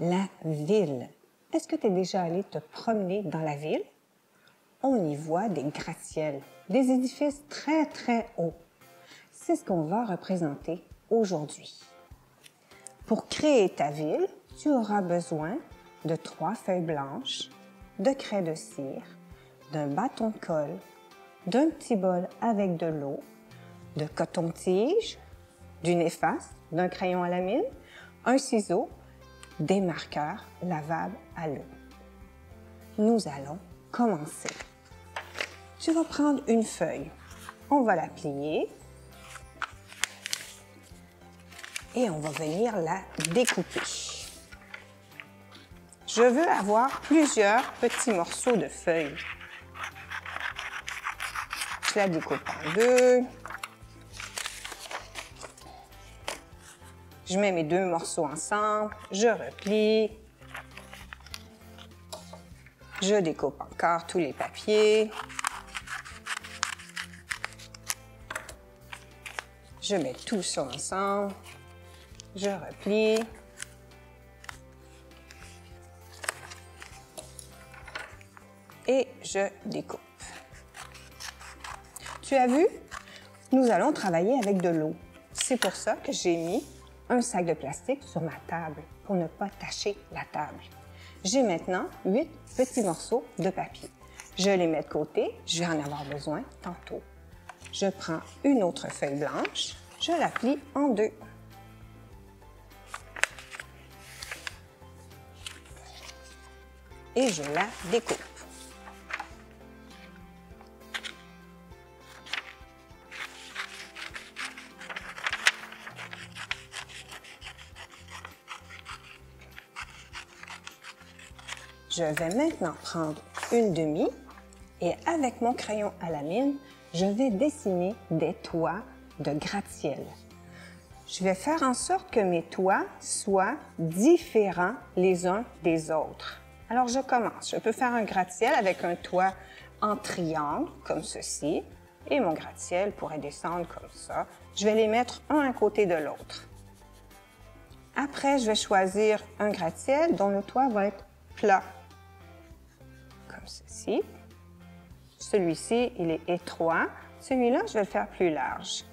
La ville. Est-ce que tu es déjà allé te promener dans la ville? On y voit des gratte-ciels, des édifices très, très hauts. C'est ce qu'on va représenter aujourd'hui. Pour créer ta ville, tu auras besoin de 3 feuilles blanches, de craie de cire, d'un bâton de colle, d'un petit bol avec de l'eau, de coton-tige, d'une efface, d'un crayon à la mine, un ciseau, des marqueurs lavables à l'eau. Nous allons commencer. Tu vas prendre une feuille. On va la plier et on va venir la découper. Je veux avoir plusieurs petits morceaux de feuilles. Je la découpe en deux. Je mets mes 2 morceaux ensemble, je replie. Je découpe encore tous les papiers. Je mets tout ça ensemble. Je replie. Et je découpe. Tu as vu? Nous allons travailler avec de l'eau. C'est pour ça que j'ai mis un sac de plastique sur ma table pour ne pas tacher la table. J'ai maintenant 8 petits morceaux de papier. Je les mets de côté, je vais en avoir besoin tantôt. Je prends une autre feuille blanche, je la plie en 2. Et je la découpe. Je vais maintenant prendre une demi et avec mon crayon à la mine, je vais dessiner des toits de gratte-ciel. Je vais faire en sorte que mes toits soient différents les uns des autres. Alors, je commence. Je peux faire un gratte-ciel avec un toit en triangle, comme ceci, et mon gratte-ciel pourrait descendre comme ça. Je vais les mettre un à côté de l'autre. Après, je vais choisir un gratte-ciel dont le toit va être plat. Ceci. Celui-ci, il est étroit. Celui-là, je vais le faire plus large.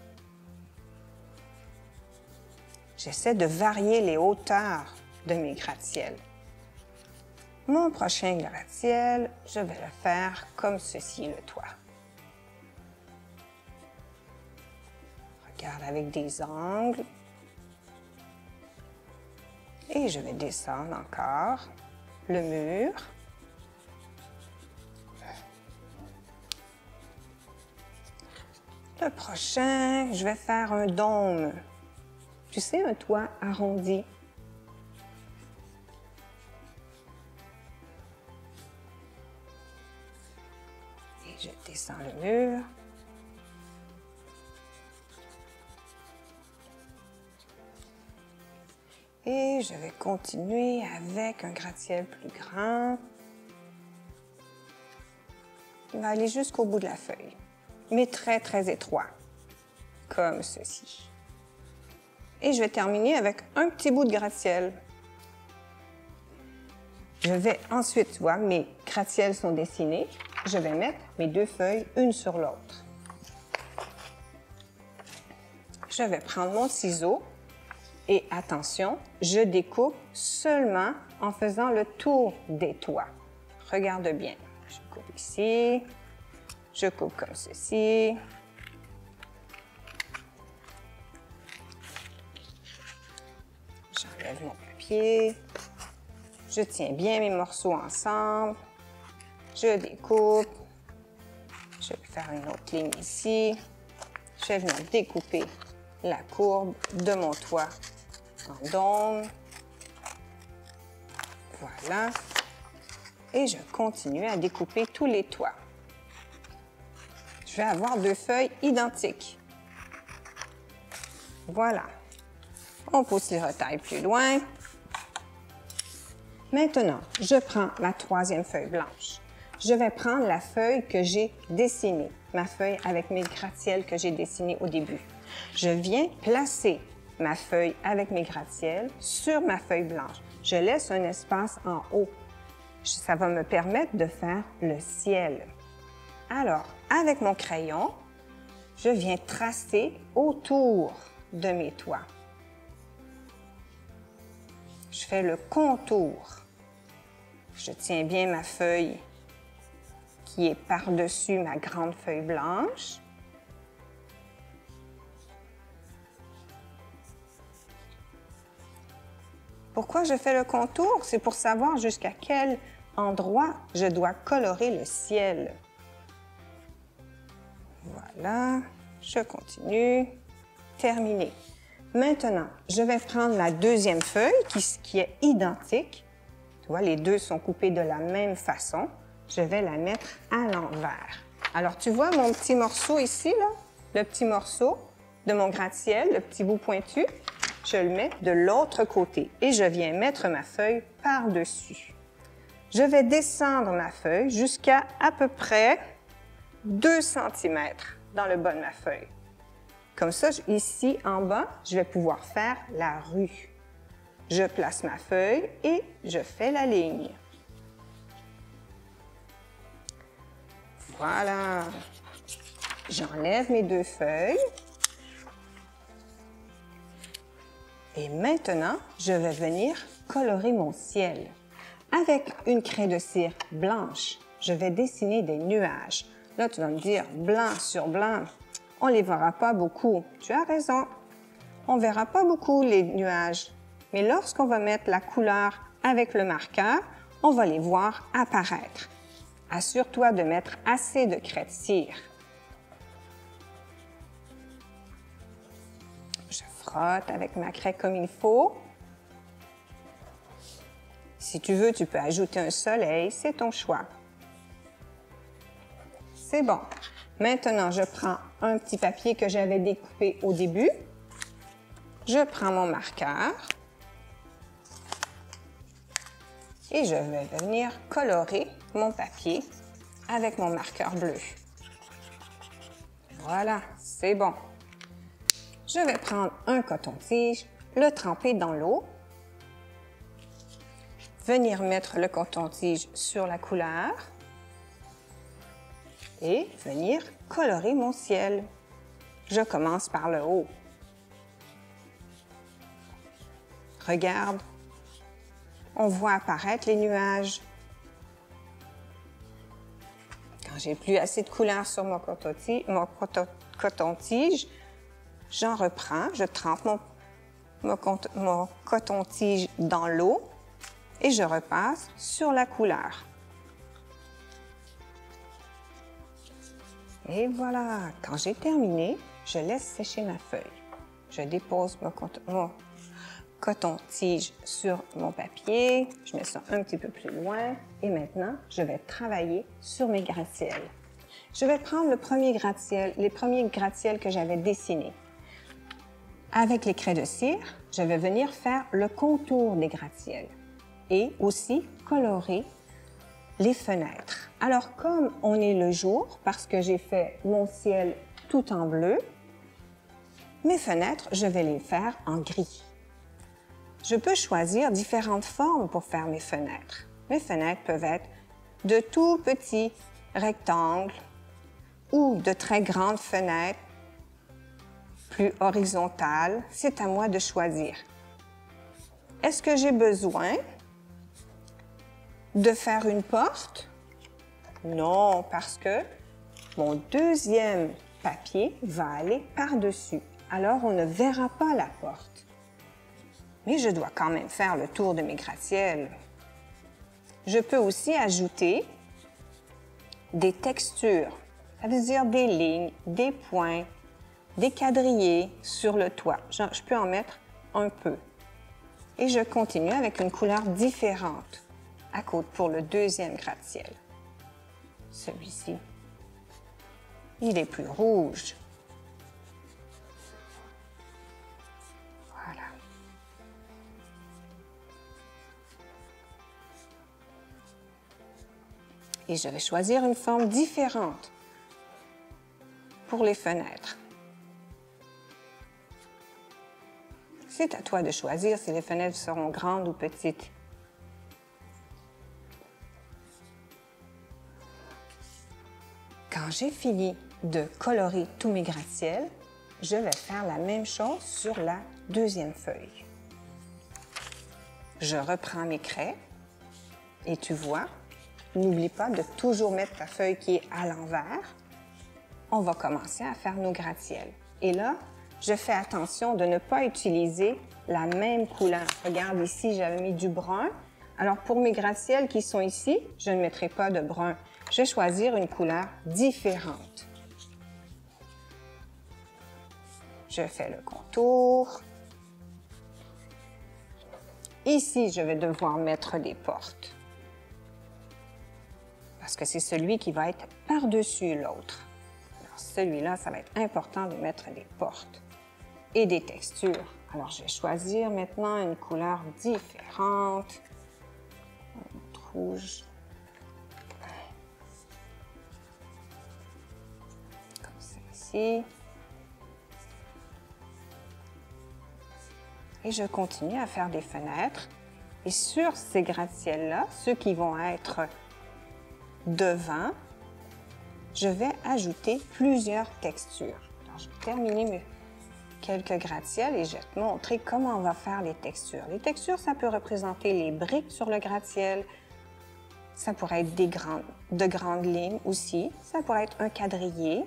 J'essaie de varier les hauteurs de mes gratte-ciels. Mon prochain gratte-ciel, je vais le faire comme ceci, le toit. Regarde avec des angles. Et je vais descendre encore le mur. Le prochain, je vais faire un dôme. Tu sais, un toit arrondi. Et je descends le mur. Et je vais continuer avec un gratte-ciel plus grand. Il va aller jusqu'au bout de la feuille, mais très, très étroit, comme ceci. Et je vais terminer avec un petit bout de gratte-ciel. Je vais ensuite, tu vois, mes gratte-ciels sont dessinés. Je vais mettre mes 2 feuilles, une sur l'autre. Je vais prendre mon ciseau et attention, je découpe seulement en faisant le tour des toits. Regarde bien. Je coupe ici. Je coupe comme ceci. J'enlève mon papier. Je tiens bien mes morceaux ensemble. Je découpe. Je vais faire une autre ligne ici. Je vais venir découper la courbe de mon toit en dôme. Voilà. Et je continue à découper tous les toits. Je vais avoir 2 feuilles identiques. Voilà. On pousse les retailles plus loin. Maintenant, je prends ma 3e feuille blanche. Je vais prendre la feuille que j'ai dessinée, ma feuille avec mes gratte-ciels que j'ai dessinés au début. Je viens placer ma feuille avec mes gratte-ciels sur ma feuille blanche. je laisse un espace en haut. Ça va me permettre de faire le ciel. Alors, avec mon crayon, je viens tracer autour de mes toits. Je fais le contour. Je tiens bien ma feuille qui est par-dessus ma grande feuille blanche. Pourquoi je fais le contour? C'est pour savoir jusqu'à quel endroit je dois colorer le ciel. Voilà, je continue. Terminé. Maintenant, je vais prendre la deuxième feuille qui est identique. Tu vois, les deux sont coupés de la même façon. Je vais la mettre à l'envers. Alors, tu vois mon petit morceau ici, là? Le petit morceau de mon gratte-ciel, le petit bout pointu, je le mets de l'autre côté et je viens mettre ma feuille par-dessus. Je vais descendre ma feuille jusqu'à peu près 2 cm dans le bas de ma feuille. Comme ça, ici en bas, je vais pouvoir faire la rue. Je place ma feuille et je fais la ligne. Voilà. J'enlève mes 2 feuilles. Et maintenant, je vais venir colorer mon ciel. Avec une craie de cire blanche, je vais dessiner des nuages. Là, tu vas me dire, blanc sur blanc, on ne les verra pas beaucoup. Tu as raison, on ne verra pas beaucoup les nuages. Mais lorsqu'on va mettre la couleur avec le marqueur, on va les voir apparaître. Assure-toi de mettre assez de craie de cire. Je frotte avec ma craie comme il faut. Si tu veux, tu peux ajouter un soleil, c'est ton choix. C'est bon. Maintenant, je prends un petit papier que j'avais découpé au début. Je prends mon marqueur et je vais venir colorer mon papier avec mon marqueur bleu. Voilà, c'est bon. Je vais prendre un coton-tige, le tremper dans l'eau, venir mettre le coton-tige sur la couleur et venir colorer mon ciel. Je commence par le haut. Regarde, on voit apparaître les nuages. Quand j'ai plus assez de couleur sur mon coton-tige, j'en reprends, je trempe mon coton-tige dans l'eau et je repasse sur la couleur. Et voilà, quand j'ai terminé, je laisse sécher ma feuille. Je dépose mon coton-tige sur mon papier, je mets ça un petit peu plus loin et maintenant, je vais travailler sur mes gratte-ciels. Je vais prendre les premiers gratte-ciels que j'avais dessinés. Avec les craies de cire, je vais venir faire le contour des gratte-ciels et aussi colorer les fenêtres. Alors, comme on est le jour, parce que j'ai fait mon ciel tout en bleu, mes fenêtres, je vais les faire en gris. Je peux choisir différentes formes pour faire mes fenêtres. Mes fenêtres peuvent être de tout petits rectangles ou de très grandes fenêtres plus horizontales. C'est à moi de choisir. Est-ce que j'ai besoin de faire une porte? Non, parce que mon deuxième papier va aller par-dessus. Alors, on ne verra pas la porte. Mais je dois quand même faire le tour de mes gratte-ciels. Je peux aussi ajouter des textures, ça veut dire des lignes, des points, des quadrillés sur le toit. Je peux en mettre un peu. Et je continue avec une couleur différente à côté pour le deuxième gratte-ciel. Celui-ci, il est plus rouge. Voilà. Et je vais choisir une forme différente pour les fenêtres. C'est à toi de choisir si les fenêtres seront grandes ou petites. Quand j'ai fini de colorer tous mes gratte-ciels, je vais faire la même chose sur la deuxième feuille. Je reprends mes craies et tu vois, n'oublie pas de toujours mettre ta feuille qui est à l'envers. On va commencer à faire nos gratte-ciels. Et là, je fais attention de ne pas utiliser la même couleur. Regarde ici, j'avais mis du brun. Alors pour mes gratte-ciels qui sont ici, je ne mettrai pas de brun. Je vais choisir une couleur différente. Je fais le contour. Ici, je vais devoir mettre des portes. Parce que c'est celui qui va être par-dessus l'autre. Alors celui-là, ça va être important de mettre des portes et des textures. Alors je vais choisir maintenant une couleur différente. Rouge. Comme celle-ci. Et je continue à faire des fenêtres. Et sur ces gratte-ciels-là, ceux qui vont être devant, je vais ajouter plusieurs textures. Alors, je vais terminer mes quelques gratte-ciels et je vais te montrer comment on va faire les textures. Les textures, ça peut représenter les briques sur le gratte-ciel. Ça pourrait être de grandes lignes aussi. Ça pourrait être un quadrillé.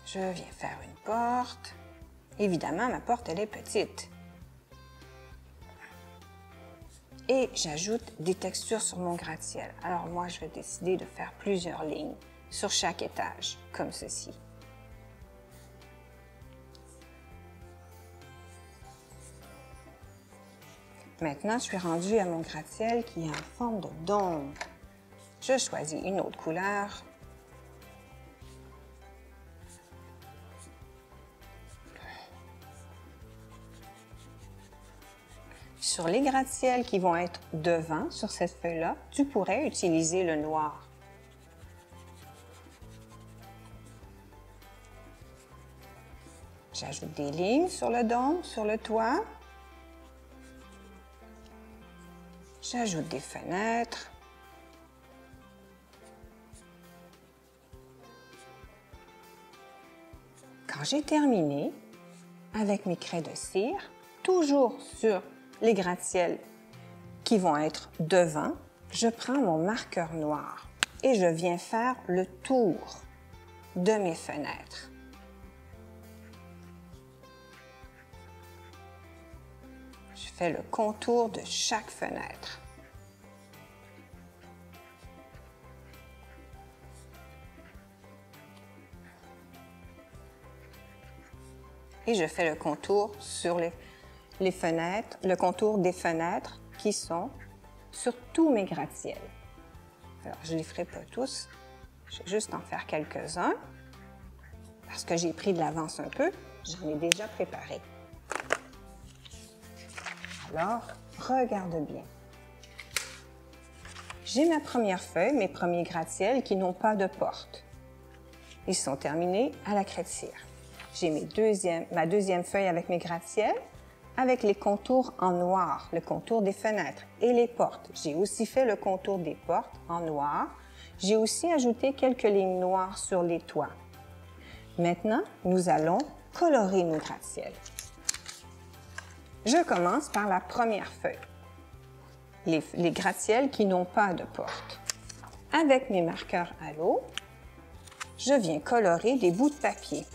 Je viens faire une porte. Évidemment, ma porte, elle est petite. Et j'ajoute des textures sur mon gratte-ciel. Alors moi, je vais décider de faire plusieurs lignes sur chaque étage, comme ceci. Maintenant, je suis rendue à mon gratte-ciel qui est en forme de dôme. Je choisis une autre couleur. Sur les gratte-ciels qui vont être devant, sur cette feuille-là, tu pourrais utiliser le noir. J'ajoute des lignes sur le dôme, sur le toit. J'ajoute des fenêtres. Quand j'ai terminé, avec mes craies de cire, toujours sur les gratte-ciels qui vont être devant, je prends mon marqueur noir et je viens faire le tour de mes fenêtres. Je fais le contour de chaque fenêtre. Et je fais le contour sur les fenêtres, le contour des fenêtres qui sont sur tous mes gratte-ciels. Alors, je ne les ferai pas tous, je vais juste en faire quelques-uns parce que j'ai pris de l'avance un peu, j'en ai déjà préparé. Alors, regarde bien. J'ai ma première feuille, mes premiers gratte-ciels qui n'ont pas de porte. Ils sont terminés à la craie de cire. J'ai ma deuxième feuille avec mes gratte-ciels, avec les contours en noir, le contour des fenêtres et les portes. J'ai aussi fait le contour des portes en noir. J'ai aussi ajouté quelques lignes noires sur les toits. Maintenant, nous allons colorer nos gratte-ciels. Je commence par la première feuille, les gratte-ciels qui n'ont pas de porte. Avec mes marqueurs à l'eau, je viens colorer des bouts de papier.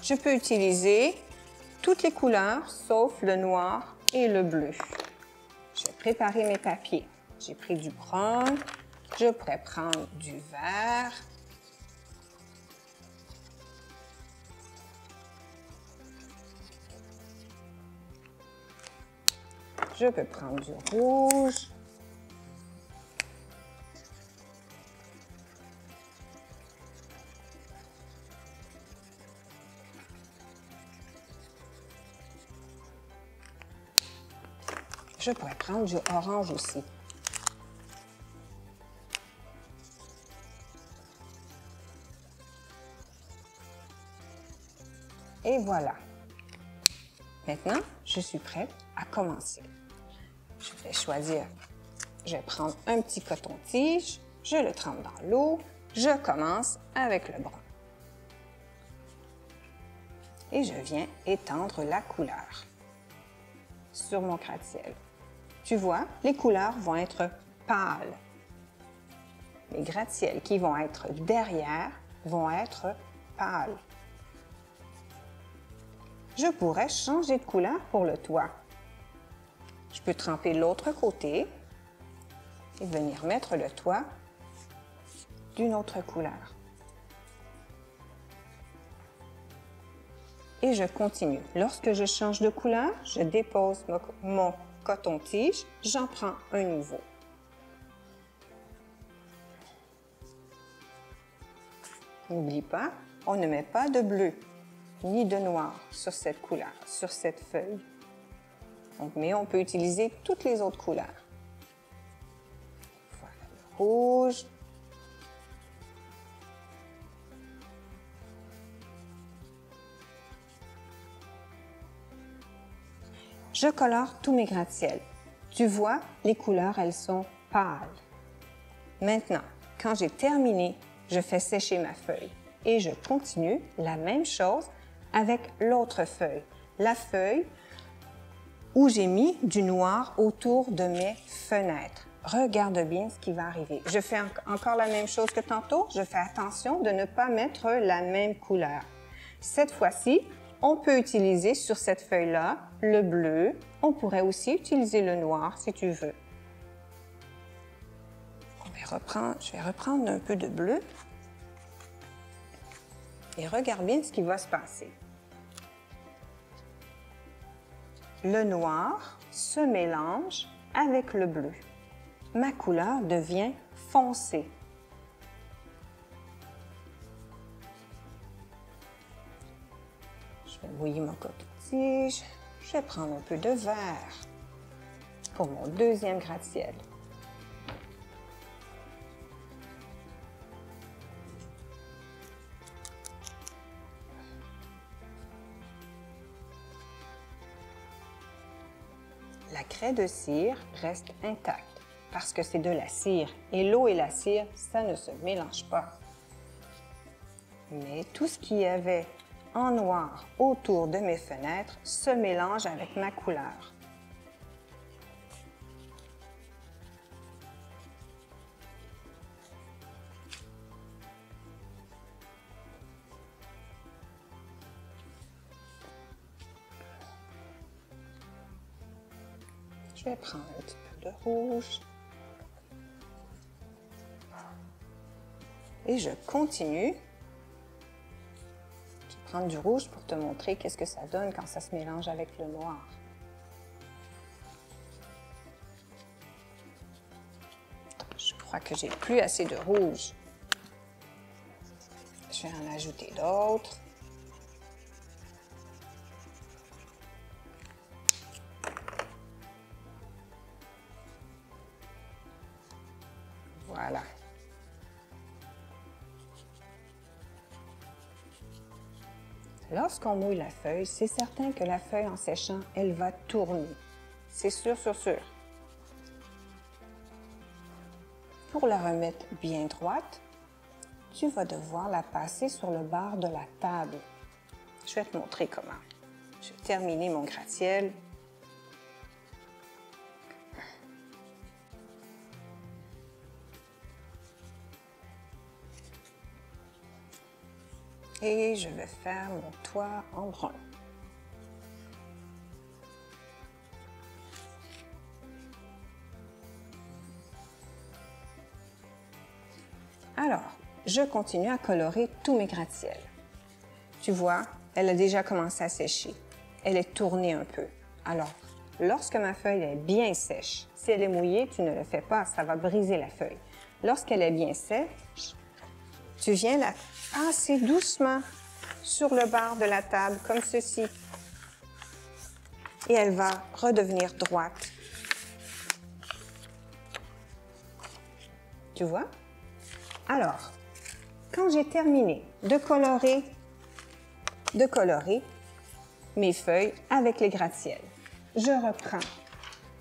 Je peux utiliser toutes les couleurs sauf le noir et le bleu. Je vais préparer mes papiers. J'ai pris du brun, je pourrais prendre du vert. Je peux prendre du rouge. Je pourrais prendre du orange aussi. Et voilà. Maintenant, je suis prête à commencer. Je vais choisir, je vais prendre un petit coton-tige, je le trempe dans l'eau, je commence avec le brun. Et je viens étendre la couleur sur mon gratte-ciel. Tu vois, les couleurs vont être pâles. Les gratte-ciels qui vont être derrière vont être pâles. Je pourrais changer de couleur pour le toit. Je peux tremper l'autre côté et venir mettre le toit d'une autre couleur. Et je continue. Lorsque je change de couleur, je dépose mon coton-tige, j'en prends un nouveau. N'oublie pas, on ne met pas de bleu ni de noir sur cette couleur, sur cette feuille. Mais on peut utiliser toutes les autres couleurs. Voilà, le rouge. Je colore tous mes gratte-ciels. Tu vois, les couleurs, elles sont pâles. Maintenant, quand j'ai terminé, je fais sécher ma feuille et je continue la même chose avec l'autre feuille. La feuille où j'ai mis du noir autour de mes fenêtres. Regarde bien ce qui va arriver. Je fais encore la même chose que tantôt. Je fais attention de ne pas mettre la même couleur. Cette fois-ci, on peut utiliser sur cette feuille-là le bleu. On pourrait aussi utiliser le noir si tu veux. Je vais reprendre un peu de bleu. Et regarde bien ce qui va se passer. Le noir se mélange avec le bleu. Ma couleur devient foncée. Je vais mouiller mon coton-tige. Je vais prendre un peu de vert pour mon deuxième gratte-ciel. La craie de cire reste intacte parce que c'est de la cire et l'eau et la cire, ça ne se mélange pas. Mais tout ce qu'il y avait en noir autour de mes fenêtres se mélange avec ma couleur. Je vais prendre un petit peu de rouge. Et je continue. Je vais prendre du rouge pour te montrer qu'est-ce que ça donne quand ça se mélange avec le noir. Je crois que j'ai plus assez de rouge. Je vais en ajouter d'autres. Voilà. Lorsqu'on mouille la feuille, c'est certain que la feuille en séchant, elle va tourner. C'est sûr, sûr, sûr. Pour la remettre bien droite, tu vas devoir la passer sur le bord de la table. Je vais te montrer comment. Je vais terminer mon gratte-ciel. Et je vais faire mon toit en brun. Alors, je continue à colorer tous mes gratte-ciels. Tu vois, elle a déjà commencé à sécher. Elle est tournée un peu. Alors, lorsque ma feuille est bien sèche, si elle est mouillée, tu ne le fais pas, ça va briser la feuille. Lorsqu'elle est bien sèche, tu viens la passer doucement sur le bord de la table, comme ceci. Et elle va redevenir droite. Tu vois? Alors, quand j'ai terminé de colorer, mes feuilles avec les gratte-ciel. Je reprends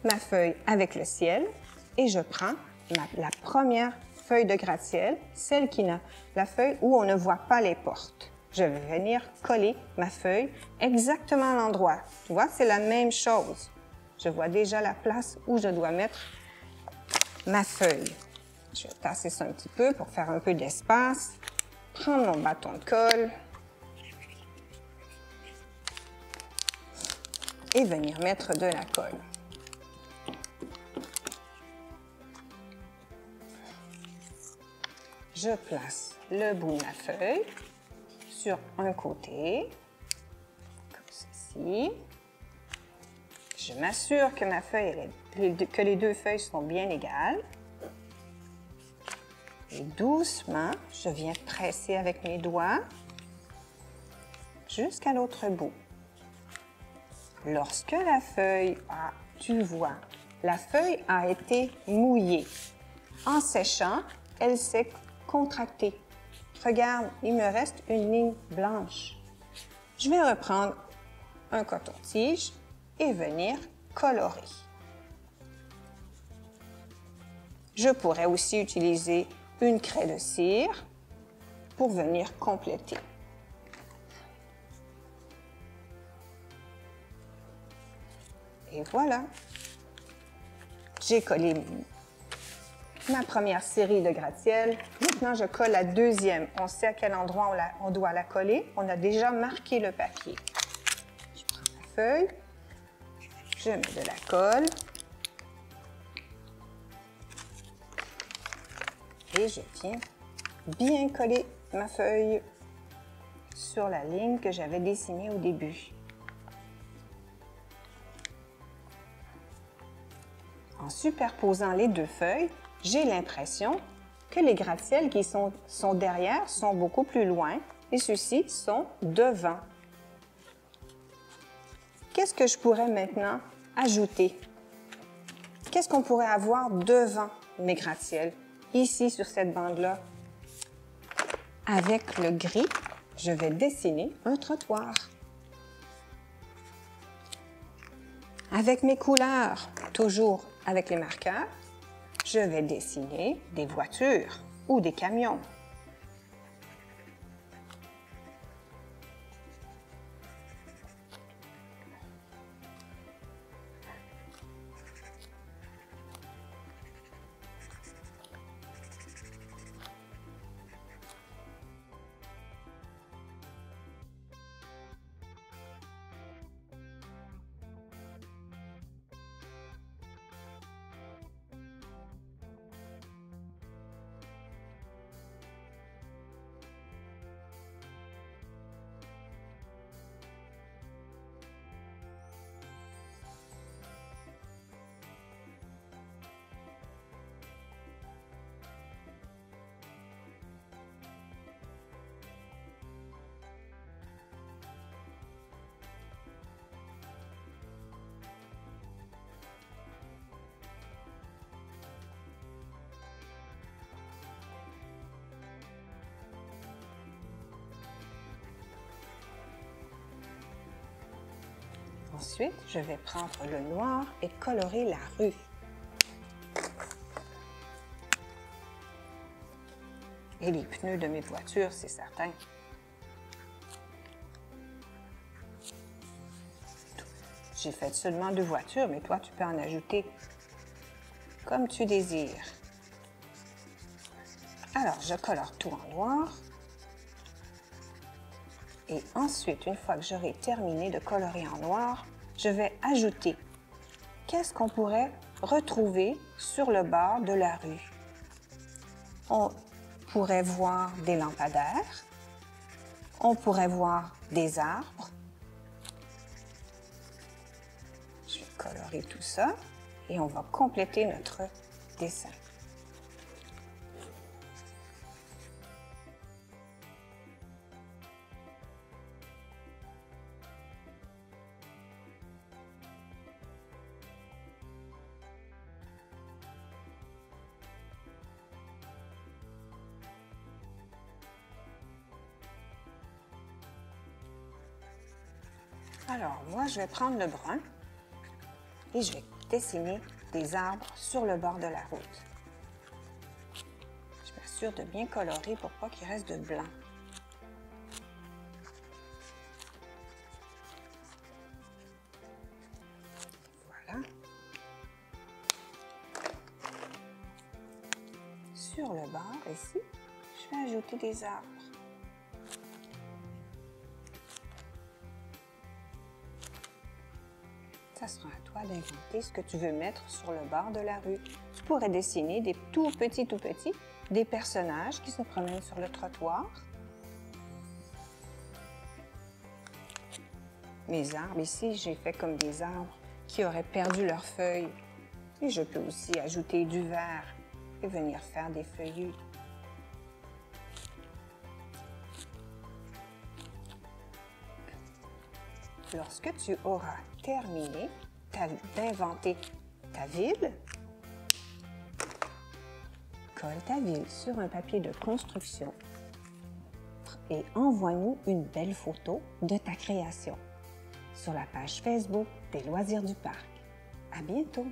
ma feuille avec le ciel et je prends la première feuille de gratte-ciel, celle qui n'a la feuille où on ne voit pas les portes. Je vais venir coller ma feuille exactement à l'endroit. Tu vois, c'est la même chose. Je vois déjà la place où je dois mettre ma feuille. Je vais tasser ça un petit peu pour faire un peu d'espace. Prendre mon bâton de colle et venir mettre de la colle. Je place le bout de ma feuille sur un côté, comme ceci. Je m'assure que ma feuille, que les deux feuilles sont bien égales. Et doucement, je viens presser avec mes doigts jusqu'à l'autre bout. Lorsque la feuille tu vois, la feuille a été mouillée. En séchant, elle s'est contractée. Regarde, il me reste une ligne blanche. Je vais reprendre un coton-tige et venir colorer. Je pourrais aussi utiliser une craie de cire pour venir compléter. Et voilà, j'ai collé ma première série de gratte-ciel. Maintenant, je colle la deuxième. On sait à quel endroit on doit la coller. On a déjà marqué le papier. Je prends ma feuille, je mets de la colle et je viens bien coller ma feuille sur la ligne que j'avais dessinée au début. En superposant les deux feuilles, j'ai l'impression que les gratte-ciel qui sont derrière sont beaucoup plus loin et ceux-ci sont devant. Qu'est-ce que je pourrais maintenant ajouter? Qu'est-ce qu'on pourrait avoir devant mes gratte-ciel? Ici, sur cette bande-là, avec le gris, je vais dessiner un trottoir. Avec mes couleurs, toujours avec les marqueurs, je vais dessiner des voitures ou des camions. Ensuite, je vais prendre le noir et colorer la rue. Et les pneus de mes voitures, c'est certain. J'ai fait seulement 2 voitures, mais toi, tu peux en ajouter comme tu désires. Alors, je colore tout en noir. Et ensuite, une fois que j'aurai terminé de colorer en noir, je vais ajouter. Qu'est-ce qu'on pourrait retrouver sur le bord de la rue? On pourrait voir des lampadaires. On pourrait voir des arbres. Je vais colorer tout ça et on va compléter notre dessin. Alors, moi, je vais prendre le brun et je vais dessiner des arbres sur le bord de la route. Je m'assure de bien colorer pour pas qu'il reste de blanc. Voilà. Sur le bord, ici, je vais ajouter des arbres. Ça sera à toi d'inventer ce que tu veux mettre sur le bord de la rue. Tu pourrais dessiner des tout petits, des personnages qui se promènent sur le trottoir. Mes arbres ici, j'ai fait comme des arbres qui auraient perdu leurs feuilles. Et je peux aussi ajouter du vert et venir faire des feuillus. Lorsque tu auras terminé d'inventer ta ville, colle ta ville sur un papier de construction et envoie-nous une belle photo de ta création sur la page Facebook des Loisirs du Parc. À bientôt!